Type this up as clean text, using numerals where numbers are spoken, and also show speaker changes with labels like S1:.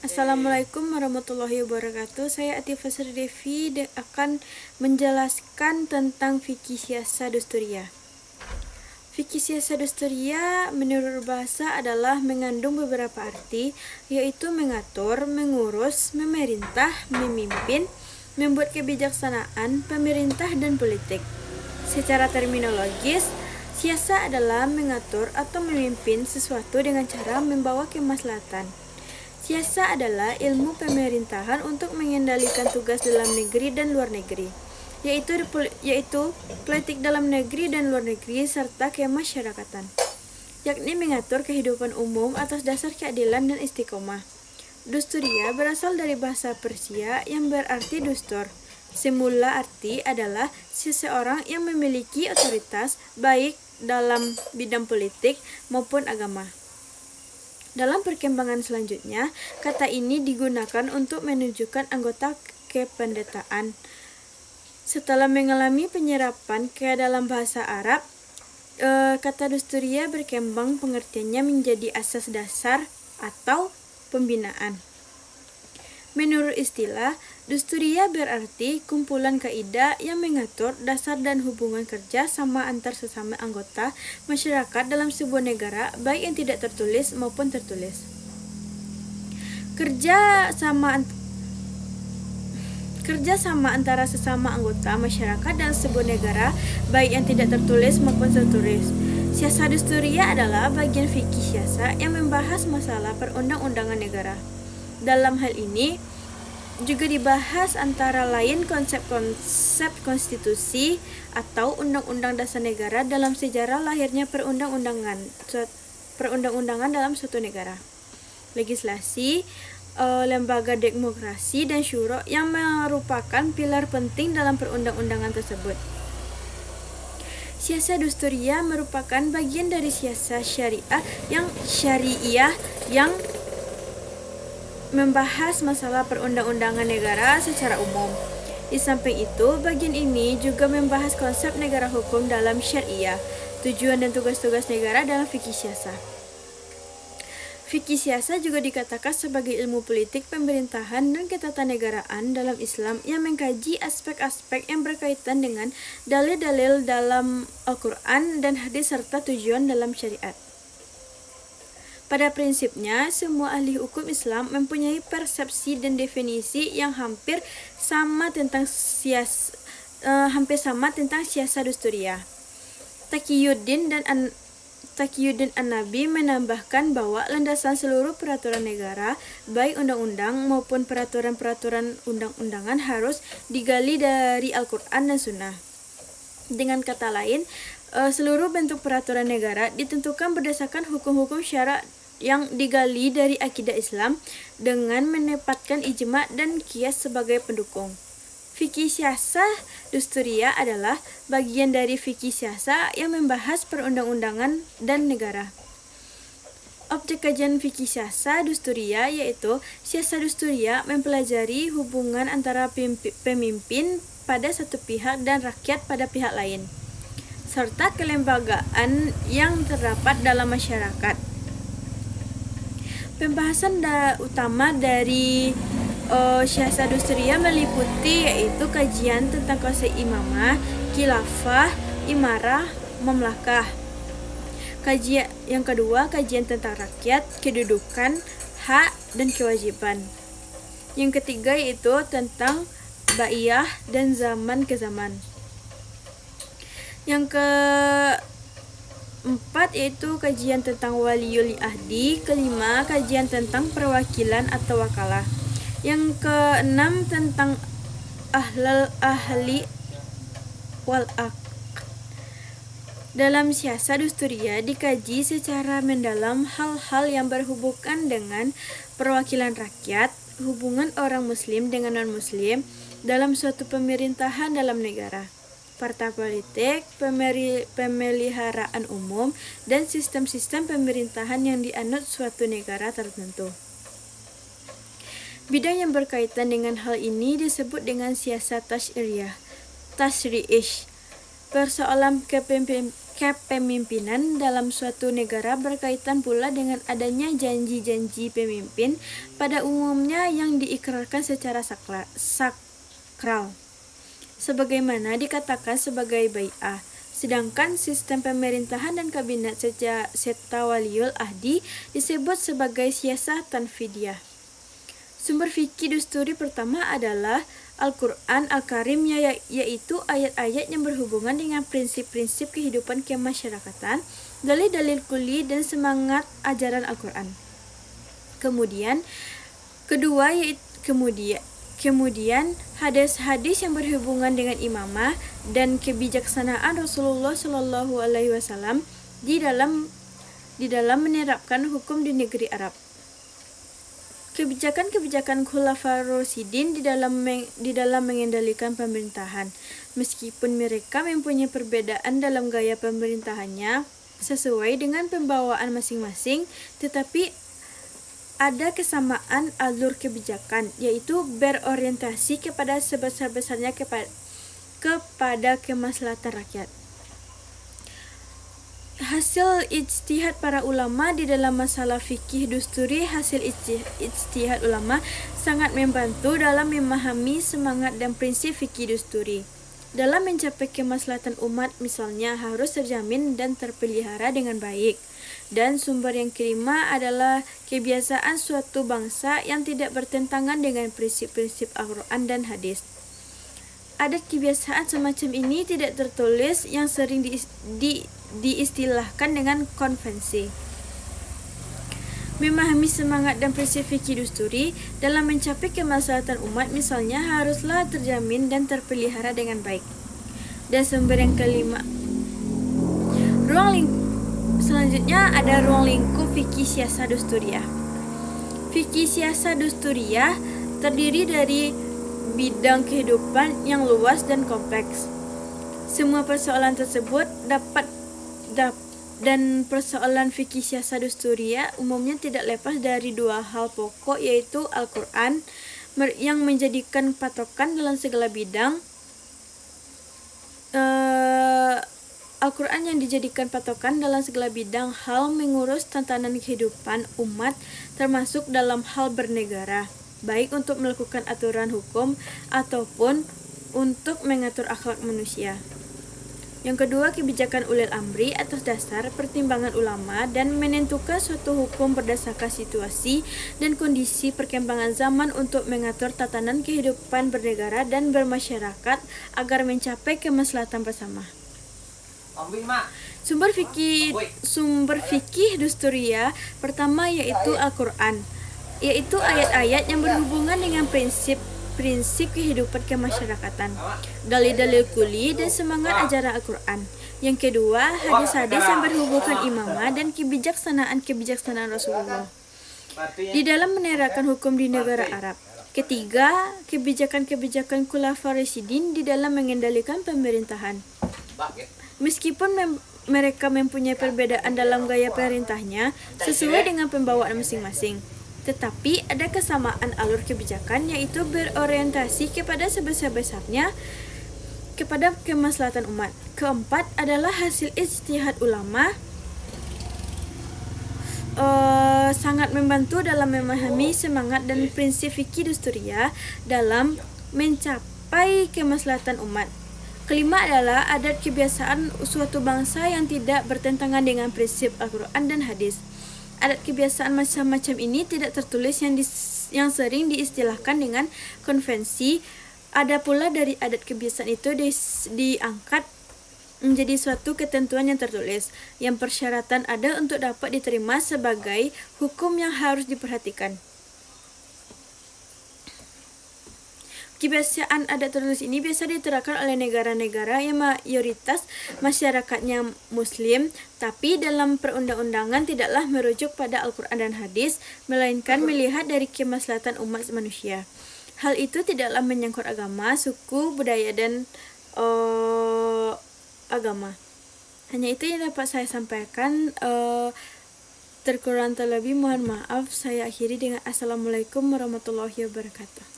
S1: Assalamualaikum warahmatullahi wabarakatuh. Saya Atifah Devi akan menjelaskan tentang fikih siasa dusturia. Fikih siasa dusturia menurut bahasa adalah mengandung beberapa arti, yaitu mengatur, mengurus, memerintah, memimpin, membuat kebijaksanaan, pemerintah, dan politik. Secara terminologis, siasa adalah mengatur atau memimpin sesuatu dengan cara membawa kemaslahatan. Siasa adalah ilmu pemerintahan untuk mengendalikan tugas dalam negeri dan luar negeri, yaitu politik dalam negeri dan luar negeri serta kemasyarakatan, yakni mengatur kehidupan umum atas dasar keadilan dan istiqomah. Dusturia berasal dari bahasa Persia yang berarti dustur. Semula arti adalah seseorang yang memiliki otoritas baik dalam bidang politik maupun agama. Dalam perkembangan selanjutnya, kata ini digunakan untuk menunjukkan anggota kependetaan. Setelah mengalami penyerapan ke dalam bahasa Arab, kata dusturia berkembang pengertiannya menjadi asas dasar atau pembinaan. Menurut istilah, dusturia berarti kumpulan kaidah yang mengatur dasar dan hubungan kerja sama antar sesama anggota masyarakat dalam sebuah negara, baik yang tidak tertulis maupun tertulis. Kerja sama antara sesama anggota masyarakat dalam sebuah negara, baik yang tidak tertulis maupun tertulis. Siasa dusturia adalah bagian fikih siasa yang membahas masalah perundang-undangan negara. Dalam hal ini juga dibahas antara lain konsep-konsep konstitusi atau undang-undang dasar negara dalam sejarah lahirnya perundang-undangan dalam suatu negara. Legislasi, lembaga demokrasi dan syuro yang merupakan pilar penting dalam perundang-undangan tersebut. Siasa dusturia merupakan bagian dari siasa syariah yang membahas masalah perundang-undangan negara secara umum. Di samping itu, bagian ini juga membahas konsep negara hukum dalam syariah, tujuan dan tugas-tugas negara dalam fikih siasa. Fikih siasa juga dikatakan sebagai ilmu politik, pemerintahan, dan ketatanegaraan dalam Islam yang mengkaji aspek-aspek yang berkaitan dengan dalil-dalil dalam Al-Quran dan hadis serta tujuan dalam syariat. Pada prinsipnya, semua ahli hukum Islam mempunyai persepsi dan definisi yang hampir sama tentang siasa dusturia. Taqiyuddin An-Nabi menambahkan bahwa landasan seluruh peraturan negara, baik undang-undang maupun peraturan-peraturan undang-undangan harus digali dari Al-Quran dan Sunnah. Dengan kata lain, seluruh bentuk peraturan negara ditentukan berdasarkan hukum-hukum syara yang digali dari akidah Islam dengan menempatkan ijma' dan qiyas sebagai pendukung. Fikih siasa dusturia adalah bagian dari fikih siasa yang membahas perundang-undangan dan negara. Objek kajian fikih siasa dusturia yaitu siasa dusturia mempelajari hubungan antara pemimpin pada satu pihak dan rakyat pada pihak lain, serta kelembagaan yang terdapat dalam masyarakat. Pembahasan utama dari siasa dusturia meliputi yaitu kajian tentang konsep imamah, khilafah, imarah, mamlakah. Yang kedua, kajian tentang rakyat, kedudukan, hak, dan kewajiban. Yang ketiga yaitu tentang ba'iyah dan zaman ke zaman. Yang keempat yaitu kajian tentang waliul ahdi. Kelima, kajian tentang perwakilan atau wakalah. Yang keenam tentang ahli wal aqd. Dalam siasa dusturia dikaji secara mendalam hal-hal yang berhubungan dengan perwakilan rakyat, hubungan orang muslim dengan non-muslim dalam suatu pemerintahan dalam negara, partai politik, pemeliharaan umum, dan sistem-sistem pemerintahan yang dianut suatu negara tertentu. Bidang yang berkaitan dengan hal ini disebut dengan siasa tasyri'iyah. Persoalan kepemimpinan dalam suatu negara berkaitan pula dengan adanya janji-janji pemimpin pada umumnya yang diikrarkan secara sakral, sebagaimana dikatakan sebagai bai'ah. Sedangkan sistem pemerintahan dan kabinet serta waliul ahdi disebut sebagai siasah tanfidiyah. Sumber fikih dusturi pertama adalah Al-Quran Al-Karim, yaitu ayat-ayat yang berhubungan dengan prinsip-prinsip kehidupan kemasyarakatan, dalil-dalil kuli dan semangat ajaran Al-Quran. Kemudian hadis-hadis yang berhubungan dengan imamah dan kebijaksanaan Rasulullah Shallallahu Alaihi Wasallam di dalam menerapkan hukum di negeri Arab. Kebijakan-kebijakan Khulafaur Rasyidin di dalam mengendalikan pemerintahan, meskipun mereka mempunyai perbedaan dalam gaya pemerintahannya sesuai dengan pembawaan masing-masing, tetapi ada kesamaan alur kebijakan, yaitu berorientasi kepada sebesar-besarnya kepada kemaslahatan rakyat. Hasil ijtihad para ulama di dalam masalah fikih dusturi. Hasil ijtihad ulama sangat membantu dalam memahami semangat dan prinsip fikih dusturi. Dalam mencapai kemaslahatan umat misalnya harus terjamin dan terpelihara dengan baik. Dan sumber yang kelima adalah kebiasaan suatu bangsa yang tidak bertentangan dengan prinsip-prinsip Al-Quran dan hadis. Adat kebiasaan semacam ini tidak tertulis yang sering diistilahkan dengan konvensi. Memahami semangat dan prinsip fikih dusturi dalam mencapai kemaslahatan umat misalnya haruslah terjamin dan terpelihara dengan baik. Dan sumber yang kelima, selanjutnya ada ruang lingkup fikih siasah dusturiyah. Fikih siasah dusturiyah terdiri dari bidang kehidupan yang luas dan kompleks. Semua persoalan tersebut dan persoalan fikih siasah dusturiyah umumnya tidak lepas dari dua hal pokok, yaitu Al-Quran yang menjadikan patokan dalam segala bidang. Al-Quran yang dijadikan patokan dalam segala bidang hal mengurus tatanan kehidupan umat, termasuk dalam hal bernegara, baik untuk melakukan aturan hukum ataupun untuk mengatur akhlak manusia. Yang kedua, kebijakan ulil amri atas dasar pertimbangan ulama dan menentukan suatu hukum berdasarkan situasi dan kondisi perkembangan zaman untuk mengatur tatanan kehidupan bernegara dan bermasyarakat agar mencapai kemaslahatan bersama. Sumber fikih dusturiyah pertama yaitu Al-Quran, yaitu ayat-ayat yang berhubungan dengan prinsip kehidupan kemasyarakatan, dalil-dalil kuli dan semangat ajaran Al-Quran. Yang kedua, hadis-hadis yang berhubungan imamah dan kebijaksanaan Rasulullah di dalam menerapkan hukum di negara Arab. Ketiga, kebijakan-kebijakan Khulafaur Rasyidin di dalam mengendalikan pemerintahan. Meskipun mereka mempunyai perbedaan dalam gaya perintahnya sesuai dengan pembawaan masing-masing, tetapi ada kesamaan alur kebijakan, yaitu berorientasi kepada sebesar-besarnya kepada kemaslahatan umat. Keempat adalah hasil ijtihad ulama sangat membantu dalam memahami semangat dan prinsip fikih dusturiyah dalam mencapai kemaslahatan umat. Kelima adalah adat kebiasaan suatu bangsa yang tidak bertentangan dengan prinsip Al-Quran dan hadis. Adat kebiasaan macam-macam ini tidak tertulis yang sering diistilahkan dengan konvensi. Ada pula dari adat kebiasaan itu diangkat menjadi suatu ketentuan yang tertulis, yang persyaratan ada untuk dapat diterima sebagai hukum yang harus diperhatikan. Kebiasaan adat tertulis ini biasa diterapkan oleh negara-negara yang mayoritas masyarakatnya Muslim, tapi dalam perundang-undangan tidaklah merujuk pada Al-Quran dan hadis, melainkan melihat dari kemaslahatan umat manusia. Hal itu tidaklah menyangkut agama, suku, budaya, dan agama. Hanya itu yang dapat saya sampaikan. Terkurang terlebih mohon maaf. Saya akhiri dengan Assalamualaikum warahmatullahi wabarakatuh.